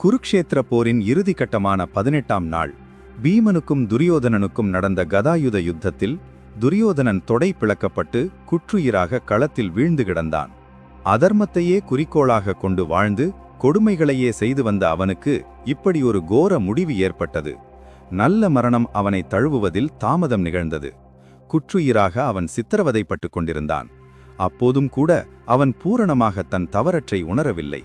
குருக்ஷேத்திர போரின் இறுதிக்கட்டமான 18ஆம் நாள் பீமனுக்கும் துரியோதனனுக்கும் நடந்த கதாயுத யுத்தத்தில் துரியோதனன் தொடை பிளக்கப்பட்டு குற்றுயிராக களத்தில் வீழ்ந்து கிடந்தான். அதர்மத்தையே குறிக்கோளாக கொண்டு வாழ்ந்து கொடுமைகளையே செய்து வந்த அவனுக்கு இப்படி ஒரு கோர முடிவு ஏற்பட்டது. நல்ல மரணம் அவனை தழுவுவதில் தாமதம் நிகழ்ந்தது. குற்றுயிராக அவன் சித்திரவதைப்பட்டு கொண்டிருந்தான். அப்போதும் கூட அவன் பூரணமாக தன் தவறற்றை உணரவில்லை.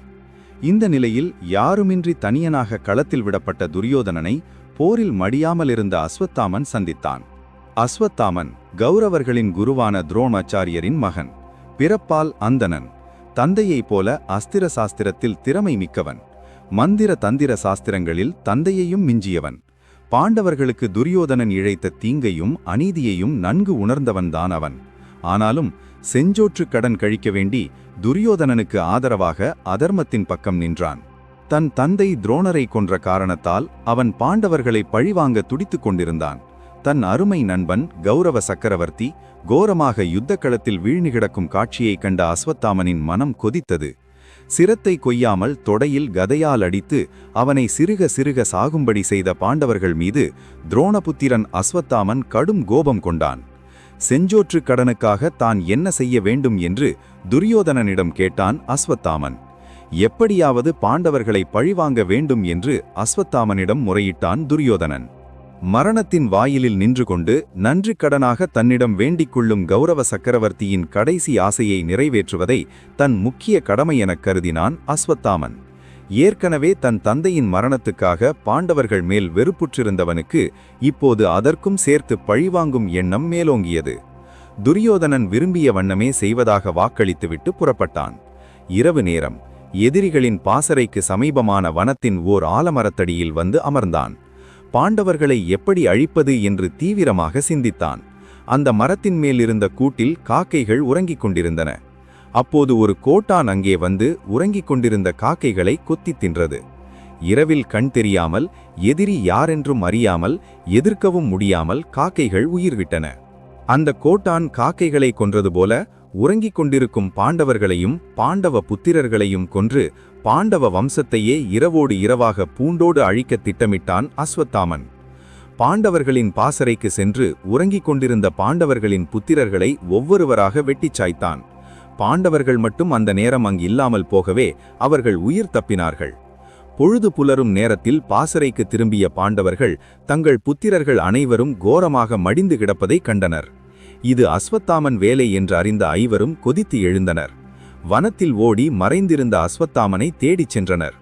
இந்த நிலையில் யாருமின்றி தனியனாக களத்தில் விடப்பட்ட துரியோதனனை போரில் மடியாமலிருந்த அஸ்வத்தாமன் சந்தித்தான். அஸ்வத்தாமன் கௌரவர்களின் குருவான துரோணாச்சாரியரின் மகன். பிறப்பால் அந்தணன். தந்தையைப் போல அஸ்திர சாஸ்திரத்தில் திறமை மிக்கவன். மந்திர தந்திர சாஸ்திரங்களில் தந்தையையும் மிஞ்சியவன். பாண்டவர்களுக்கு துரியோதனன் இழைத்த தீங்கையும் அநீதியையும் நன்கு உணர்ந்தவன்தான் அவன். ஆனாலும் செஞ்சோற்று கடன் கழிக்க வேண்டி துரியோதனனுக்கு ஆதரவாக அதர்மத்தின் பக்கம் நின்றான். தன் தந்தை துரோணரை கொன்ற காரணத்தால் அவன் பாண்டவர்களை பழிவாங்க துடித்துக் கொண்டிருந்தான். தன் அருமை நண்பன் கௌரவ சக்கரவர்த்தி கோரமாக யுத்தக்களத்தில் வீழ்ந்து கிடக்கும் காட்சியைக் கண்ட அஸ்வத்தாமனின் மனம் கொதித்தது. சிரத்தை கொய்யாமல் தொடையில் கதையால் அடித்து அவனை சிறுக சிறுக சாகும்படி செய்த பாண்டவர்கள் மீது துரோணபுத்திரன் அஸ்வத்தாமன் கடும் கோபம் கொண்டான். செஞ்சோற்று கடனுக்காக தான் என்ன செய்ய வேண்டும் என்று துரியோதனனிடம் கேட்டான் அஸ்வத்தாமன். எப்படியாவது பாண்டவர்களை பழிவாங்க வேண்டும் என்று அஸ்வத்தாமனிடம் முறையிட்டான் துரியோதனன். மரணத்தின் வாயிலில் நின்று கொண்டு நன்றி கடனாக தன்னிடம் வேண்டிக் கொள்ளும் கௌரவ சக்கரவர்த்தியின் கடைசி ஆசையை நிறைவேற்றுவதை தன் முக்கிய கடமை எனக் கருதினான் அஸ்வத்தாமன். ஏற்கனவே தன் தந்தையின் மரணத்துக்காக பாண்டவர்கள் மேல் வெறுப்புற்றிருந்தவனுக்கு இப்போது அதற்கும் சேர்த்து பழிவாங்கும் எண்ணம் மேலோங்கியது. துரியோதனன் விரும்பிய வண்ணமே செய்வதாக வாக்களித்துவிட்டு புறப்பட்டான். இரவு நேரம். எதிரிகளின் பாசறைக்கு சமீபமான வனத்தின் ஓர் ஆலமரத்தடியில் வந்து அமர்ந்தான். பாண்டவர்களை எப்படி அழிப்பது என்று தீவிரமாக சிந்தித்தான். அந்த மரத்தின் மேலிருந்த கூட்டில் காக்கைகள் உறங்கிக் கொண்டிருந்தன. அப்போது ஒரு கோட்டான் அங்கே வந்து உறங்கிக் கொண்டிருந்த காக்கைகளை கொத்தித் தின்றது. இரவில் கண் தெரியாமல் எதிரி யாரென்றும் அறியாமல் எதிர்க்கவும் முடியாமல் காக்கைகள் உயிர்விட்டன. அந்த கோட்டான் காக்கைகளை கொன்றது போல உறங்கிக் கொண்டிருக்கும் பாண்டவர்களையும் பாண்டவ புத்திரர்களையும் கொன்று பாண்டவ வம்சத்தையே இரவோடு இரவாக பூண்டோடு அழிக்க திட்டமிட்டான் அஸ்வத்தாமன். பாண்டவர்களின் பாசறைக்கு சென்று உறங்கிக் கொண்டிருந்த பாண்டவர்களின் புத்திரர்களை ஒவ்வொருவராக வெட்டிச் சாய்த்தான். பாண்டவர்கள் மட்டும் அந்த நேரம் அங்கு இல்லாமல் போகவே அவர்கள் உயிர் தப்பினார்கள். பொழுது புலரும் நேரத்தில் பாசறைக்கு திரும்பிய பாண்டவர்கள் தங்கள் புத்திரர்கள் அனைவரும் கோரமாக மடிந்து கிடப்பதை கண்டனர். இது அஸ்வத்தாமன் வேலை என்று அறிந்த ஐவரும் கொதித்து எழுந்தனர். வனத்தில் ஓடி மறைந்திருந்த அஸ்வத்தாமனை தேடிச் சென்றனர்.